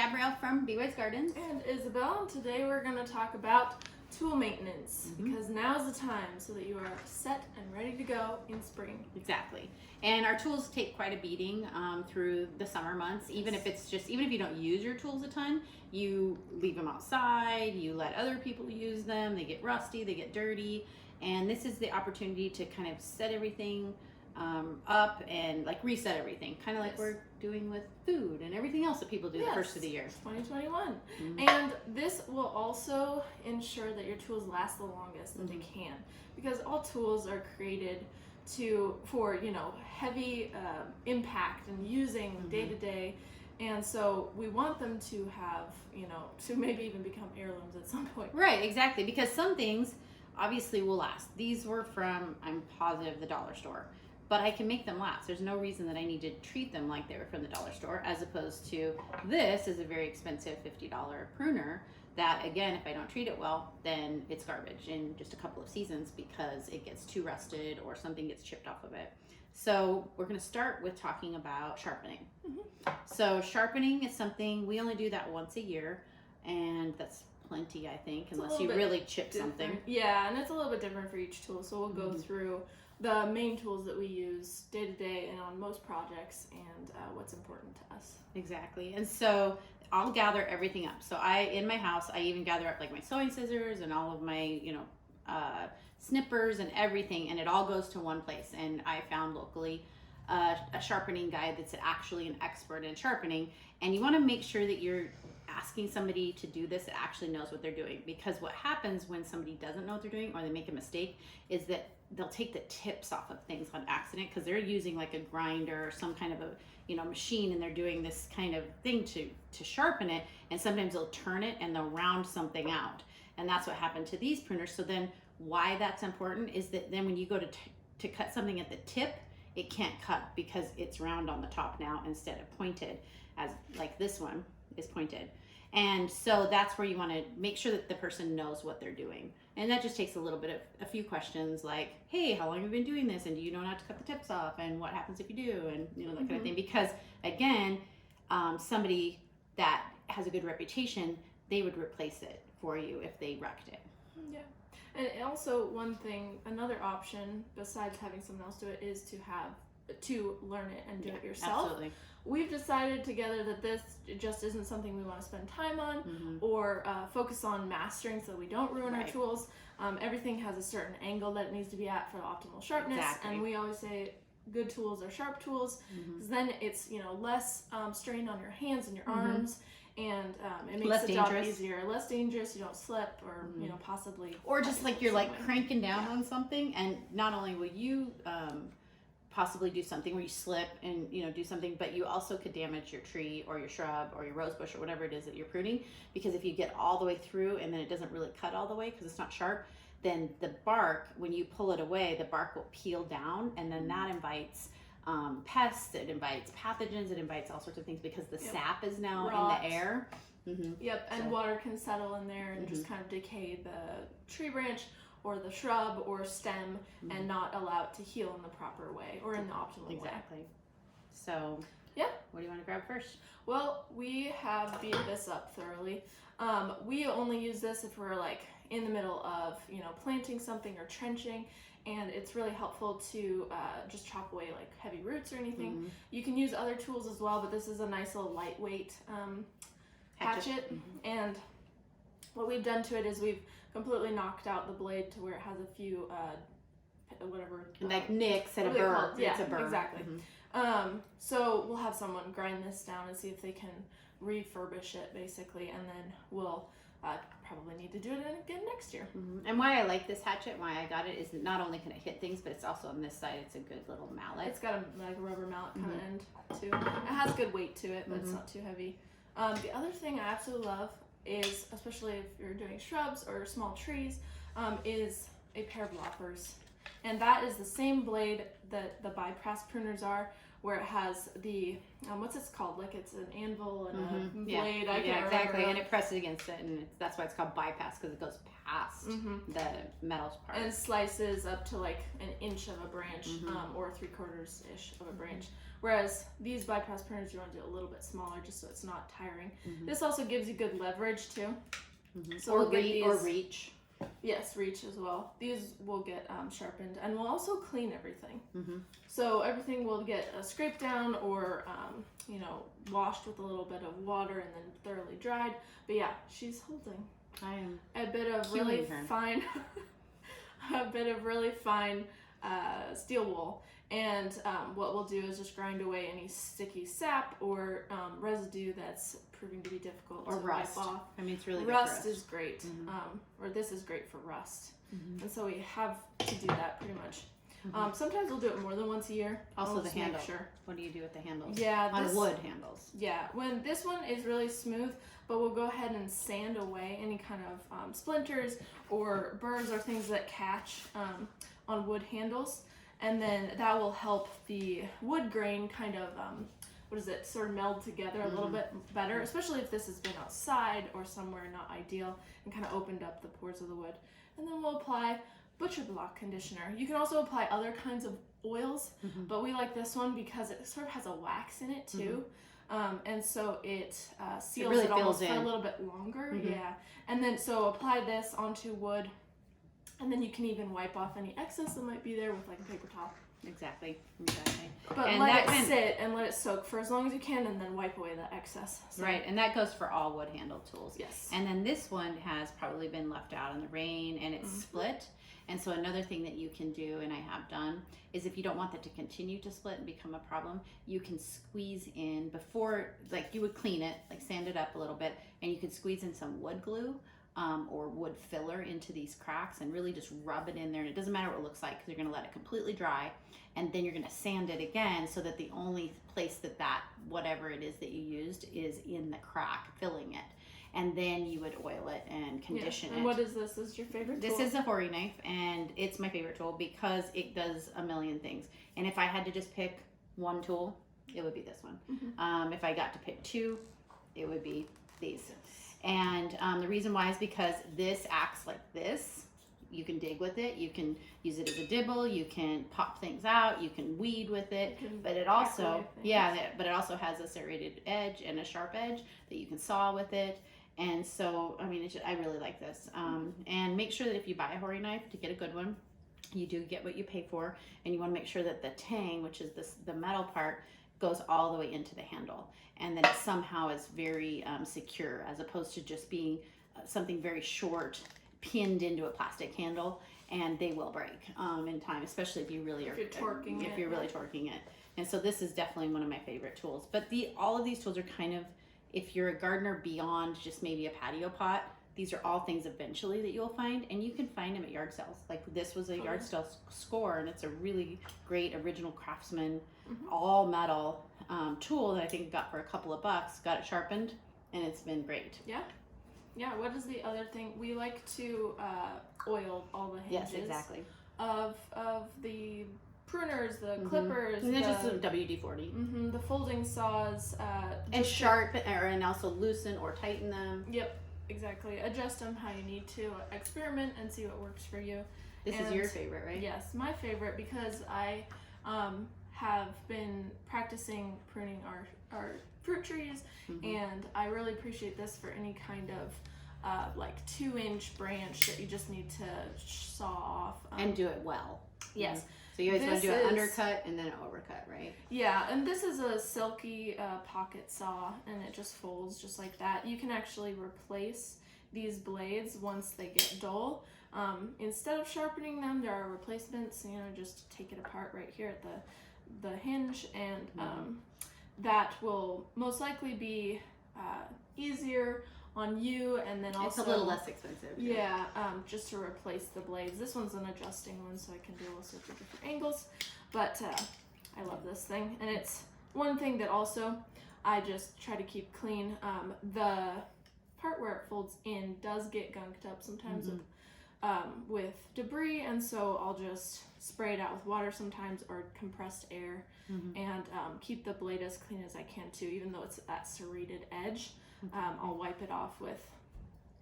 Gabrielle from Be Wise Gardens. And Isabel, and today we're going to talk about tool maintenance, because now's the time so that you are set and ready to go in spring. Exactly. And our tools take quite a beating through the summer months. Even if you don't use your tools a ton, you leave them outside, you let other people use them, they get rusty, they get dirty. And this is the opportunity to kind of set everything up and like reset everything, kind of like we're doing with food and everything else that people do the first of the year. 2021. And this will also ensure that your tools last the longest that they can, because all tools are created for heavy impact and using day to day, and so we want them to have to maybe even become heirlooms at some point. Right, exactly, because some things obviously will last. These were from, I'm positive, the dollar store. But I can make them last. There's no reason that I need to treat them like they were from the dollar store, as opposed to this is a very expensive $50 pruner that, again, if I don't treat it well, then it's garbage in just a couple of seasons because it gets too rusted or something gets chipped off of it. So we're going to start with talking about sharpening. So sharpening is something, we only do that once a year, and that's plenty, I think, unless you really chip something. Yeah, and it's a little bit different for each tool. So we'll go through the main tools that we use day to day and on most projects, and what's important to us. Exactly. And so I'll gather everything up. So in my house, I even gather up like my sewing scissors and all of my, snippers and everything, and it all goes to one place. And I found locally a sharpening guy that's actually an expert in sharpening. And you want to make sure that you're asking somebody to do this that actually knows what they're doing, because what happens when somebody doesn't know what they're doing or they make a mistake is that they'll take the tips off of things on accident because they're using like a grinder or some kind of a machine, and they're doing this kind of thing to sharpen it, and sometimes they'll turn it and they'll round something out, and that's what happened to these pruners. So then why that's important is that then when you go to cut something at the tip, it can't cut because it's round on the top now instead of pointed, as like this one is pointed. And so that's where you want to make sure that the person knows what they're doing. And that just takes a few questions like, hey, how long have you been doing this? And do you know not to cut the tips off? And what happens if you do? And that kind of thing. Because again, somebody that has a good reputation, they would replace it for you if they wrecked it. Yeah. And also another option besides having someone else do it is to learn it and do it yourself. Absolutely. We've decided together that this just isn't something we want to spend time on or focus on mastering so we don't ruin our tools. Everything has a certain angle that it needs to be at for optimal sharpness. And we always say good tools are sharp tools, because then it's less strain on your hands and your arms, and it makes the job easier, less dangerous. You don't slip or possibly, or just like you're like cranking down on something, and not only will you possibly do something where you slip and do something, but you also could damage your tree or your shrub or your rose bush or whatever it is that you're pruning, because if you get all the way through and then it doesn't really cut all the way because it's not sharp, then the bark, when you pull it away, the bark will peel down, and then that invites pests, it invites pathogens, it invites all sorts of things because the sap is now in the air. And water can settle in there and just kind of decay the tree branch or the shrub or stem and not allow it to heal in the proper way or in the optimal way. Exactly. So, what do you want to grab first? Well, we have beat this up thoroughly. We only use this if we're like in the middle of, planting something or trenching, and it's really helpful to just chop away like heavy roots or anything. You can use other tools as well, but this is a nice little lightweight hatchet. And what we've done to it is we've completely knocked out the blade to where it has a few like nicks and a burr. Yeah, it's a burr. Exactly. So we'll have someone grind this down and see if they can refurbish it basically, and then we'll probably need to do it again next year. And why I like this hatchet, why I got it, is not only can it hit things, but it's also on this side, it's a good little mallet. It's got a rubber mallet kind of end too. It has good weight to it, but it's not too heavy. The other thing I absolutely love is, especially if you're doing shrubs or small trees, is a pair of loppers. And that is the same blade that the bypass pruners are, where it has the, what's it called? Like it's an anvil and a blade. Yeah, exactly. And it presses against it, and that's why it's called bypass, because it goes past the metal part. And slices up to like an inch of a branch, or 3/4 ish of a branch. Whereas these bypass pruners, you want to do a little bit smaller just so it's not tiring. Mm-hmm. This also gives you good leverage too. Mm-hmm. So or, we'll get these, or reach. Yes, reach as well. These will get sharpened, and we'll also clean everything. Mm-hmm. So everything will get scraped down or, washed with a little bit of water and then thoroughly dried. But yeah, she's holding I am a bit of really fine, steel wool. And what we'll do is just grind away any sticky sap or residue that's proving to be difficult or to rust. wipe off. I mean, it's really Rust good for is great, or this is great for rust. Mm-hmm. And so we have to do that pretty much. Sometimes we'll do it more than once a year. Also, the handle. Sure. What do you do with the handles? Yeah, on wood handles. Yeah, when this one is really smooth, but we'll go ahead and sand away any kind of splinters or burrs or things that catch on wood handles, and then that will help the wood grain kind of sort of meld together a little bit better, especially if this has been outside or somewhere not ideal and kind of opened up the pores of the wood. And then we'll apply butcher block conditioner. You can also apply other kinds of oils, but we like this one because it sort of has a wax in it too. And so it seals really it almost fills for in. a little bit longer. Yeah. And then so apply this onto wood, and then you can even wipe off any excess that might be there with like a paper towel. Exactly. But and let it sit and let it soak for as long as you can, and then wipe away the excess. So. Right, and that goes for all wood handle tools. Yes. And then this one has probably been left out in the rain and it's split. And so another thing that you can do, and I have done, is if you don't want that to continue to split and become a problem, you can squeeze in before, like you would clean it, like sand it up a little bit, and you could squeeze in some wood glue or wood filler into these cracks and really just rub it in there. And it doesn't matter what it looks like because you're going to let it completely dry, and then you're going to sand it again so that the only place that whatever it is that you used is in the crack, filling it. And then you would oil it and condition it. And what is this? This is your favorite tool? This is a Hori knife, and it's my favorite tool because it does a million things. And if I had to just pick one tool, it would be this one. If I got to pick two, it would be these. And the reason why is because this acts like this. You can dig with it. You can use it as a dibble. You can pop things out. You can weed with it. But it also, but it also has a serrated edge and a sharp edge that you can saw with it. And so, I mean, I really like this. And make sure that if you buy a Hori knife, to get a good one, you do get what you pay for. And you want to make sure that the tang, which is the metal part, goes all the way into the handle. And that it somehow is very secure, as opposed to just being something very short, pinned into a plastic handle, and they will break in time, especially if you really are if you're really torquing it. And so this is definitely one of my favorite tools. But all of these tools are kind of, if you're a gardener beyond just maybe a patio pot, these are all things eventually that you'll find, and you can find them at yard sales. Like this was a yard sale score, and it's a really great original Craftsman, all metal tool that I think got for a couple of bucks. Got it sharpened, and it's been great. Yeah, what is the other thing? We like to oil all the hinges. Yes, exactly. Of the pruners, the clippers, and then just some WD-40. The folding saws. And sharpen, and also loosen or tighten them. Yep, exactly. Adjust them how you need to. Experiment and see what works for you. This is your favorite, right? Yes, my favorite, because I have been practicing pruning our fruit trees, and I really appreciate this for any kind of like 2-inch branch that you just need to saw off. And do it well. Yes. So you always want to do an undercut and then an overcut, right? Yeah, and this is a silky pocket saw, and it just folds just like that. You can actually replace these blades once they get dull. Instead of sharpening them, there are replacements. Just take it apart right here at the hinge, and that will most likely be easier on you, and then also it's a little less expensive too. Yeah, just to replace the blades. This one's an adjusting one, so I can do all sorts of different angles, but I love this thing. And it's one thing that also I just try to keep clean. The part where it folds in does get gunked up sometimes with debris, and so I'll just spray it out with water sometimes, or compressed air, and keep the blade as clean as I can too, even though it's that serrated edge. I'll wipe it off with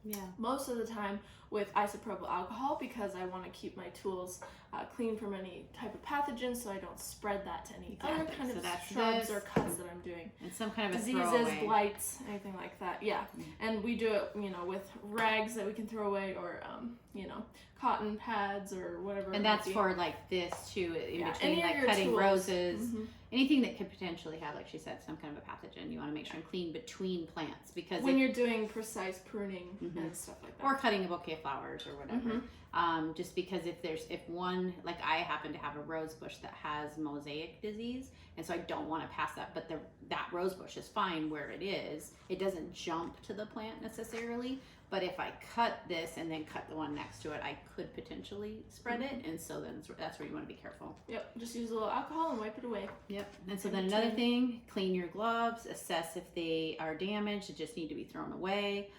Yeah. Most of the time with isopropyl alcohol, because I want to keep my tools clean from any type of pathogen, so I don't spread that to any other kind of shrubs or cuts that I'm doing. And some kind of diseases, throwaway. blights, anything like that. Yeah, and we do it, with rags that we can throw away, or cotton pads or whatever. And that's for like this too, in between any of like your cutting tools. roses, anything that could potentially have, like she said, some kind of a pathogen. You want to make sure and clean between plants, because when you're doing precise pruning and stuff like that, or cutting a bouquet of flowers or whatever. Just because if one, like I happen to have a rose bush that has mosaic disease, and so I don't want to pass that, but that rose bush is fine where it is. It doesn't jump to the plant necessarily, but if I cut this and then cut the one next to it, I could potentially spread it, and so then that's where you want to be careful. Yep, just use a little alcohol and wipe it away. Yep, and so then another thing, clean your gloves, assess if they are damaged, they just need to be thrown away.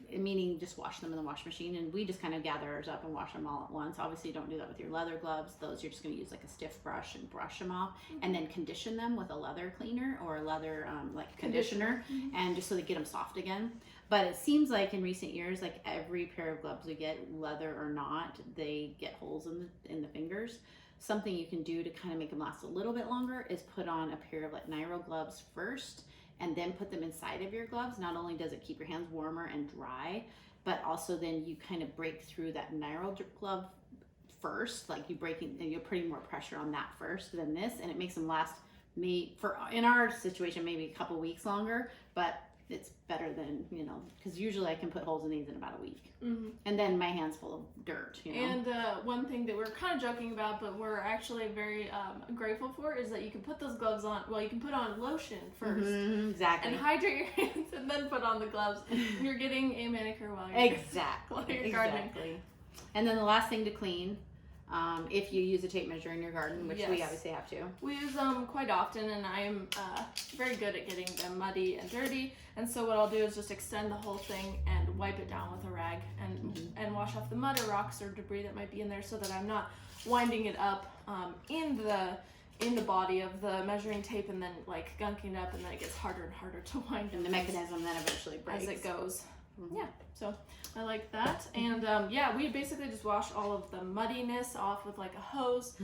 Meaning just wash them in the wash machine, and we just kind of gather ours up and wash them all at once. Obviously don't do that with your leather gloves. Those you're just going to use like a stiff brush and brush them off, and then condition them with a leather cleaner or a leather like conditioner, and just so they get them soft again. But it seems like in recent years, like every pair of gloves we get, leather or not, they get holes in the fingers. Something you can do to kind of make them last a little bit longer is put on a pair of like Niro gloves first, and then put them inside of your gloves. Not only does it keep your hands warmer and dry, but also then you kind of break through that Niro glove first, like you're putting more pressure on that first than this, and it makes them last in our situation, maybe a couple weeks longer, but it's better than, because usually I can put holes in these in about a week. And then my hand's full of dirt, And one thing that we're kind of joking about, but we're actually very grateful for, is that you can put those gloves on. Well, you can put on lotion first, exactly, and hydrate your hands, and then put on the gloves. You're getting a manicure while you're exactly. gardening. And then the last thing to clean, if you use a tape measure in your garden, which we obviously have to. We use them quite often, and I am very good at getting them muddy and dirty. And so what I'll do is just extend the whole thing and wipe it down with a rag, and wash off the mud or rocks or debris that might be in there, so that I'm not winding it up in the body of the measuring tape, and then like gunking it up, and then it gets harder and harder to wind. And the mechanism then eventually breaks as it goes. Yeah, so I like that. And we basically just wash all of the muddiness off with like a hose,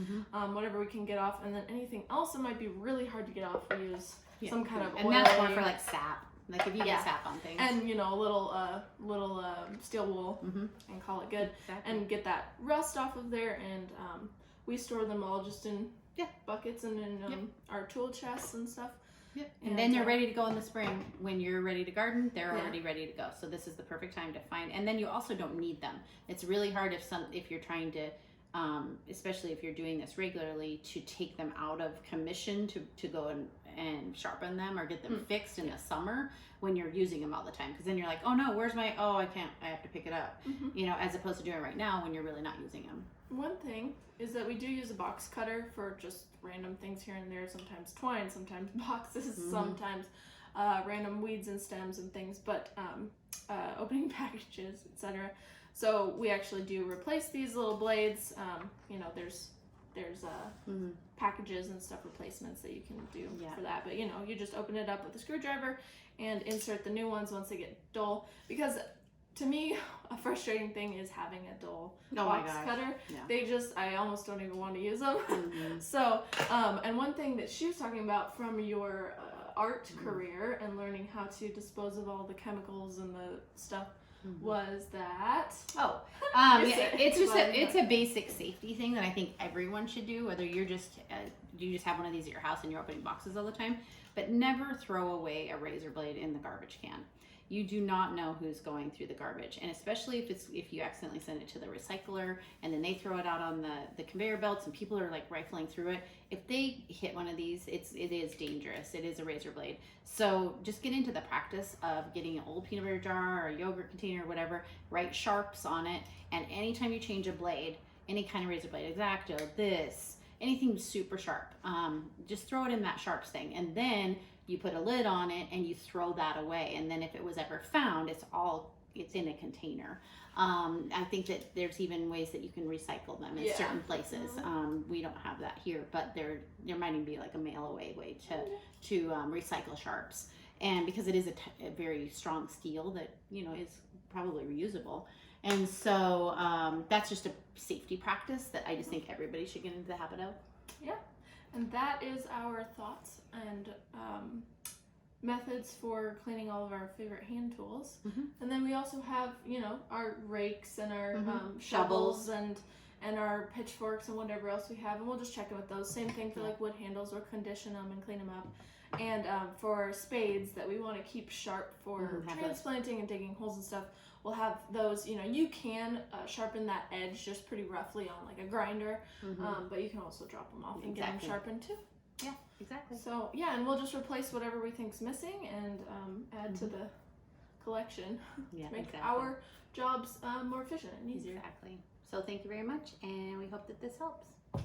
whatever we can get off, and then anything else that might be really hard to get off, we use some kind of oil. And that's more for like sap, like if you get sap on things. And a little steel wool, and call it good. Exactly. And get that rust off of there, and we store them all just in buckets and in our tool chests and stuff. Yep. And then they're ready to go in the spring. When you're ready to garden, they're already ready to go. So this is the perfect time to find. And then you also don't need them. It's really hard if you're trying to, especially if you're doing this regularly, to take them out of commission to go and sharpen them or get them fixed in the summer when you're using them all the time. Because then you're like, oh no, I can't, I have to pick it up. As opposed to doing it right now when you're really not using them. One thing is that we do use a box cutter for just random things here and there, sometimes twine, sometimes boxes, sometimes random weeds and stems and things, but opening packages, etc. So we actually do replace these little blades. There's packages and stuff, replacements that you can do for that, but you just open it up with a screwdriver and insert the new ones once they get dull, because to me, a frustrating thing is having a dull box cutter. Yeah. I almost don't even want to use them. So, and one thing that she was talking about from your art career and learning how to dispose of all the chemicals and the stuff was that. It's a basic safety thing that I think everyone should do, whether you just have one of these at your house and you're opening boxes all the time, but never throw away a razor blade in the garbage can. You do not know who's going through the garbage, and especially if you accidentally send it to the recycler and then they throw it out on the conveyor belts and people are like rifling through it. If they hit one of these, it is dangerous. It is a razor blade. So just get into the practice of getting an old peanut butter jar or a yogurt container or whatever, write sharps on it, and anytime you change a blade, any kind of razor blade, X-Acto, anything super sharp, just throw it in that sharps thing, and then you put a lid on it and you throw that away. And then if it was ever found, it's in a container. I think that there's even ways that you can recycle them in certain places. We don't have that here, but there might even be like a mail away way to recycle sharps. and because it is a very strong steel that is probably reusable. And so that's just a safety practice that I just think everybody should get into the habit of. Yeah, and that is our thoughts and methods for cleaning all of our favorite hand tools. And then we also have, our rakes and our shovels and our pitchforks and whatever else we have, and we'll just check in with those. Same thing for like wood handles, or condition them and clean them up. And for spades that we want to keep sharp for transplanting and digging holes and stuff, we'll have those. You can sharpen that edge just pretty roughly on like a grinder, but you can also drop them off and get them sharpened too. Yeah, exactly. So yeah, and we'll just replace whatever we think's missing and add to the collection to make our jobs more efficient and easier. Exactly. So thank you very much, and we hope that this helps. Yeah.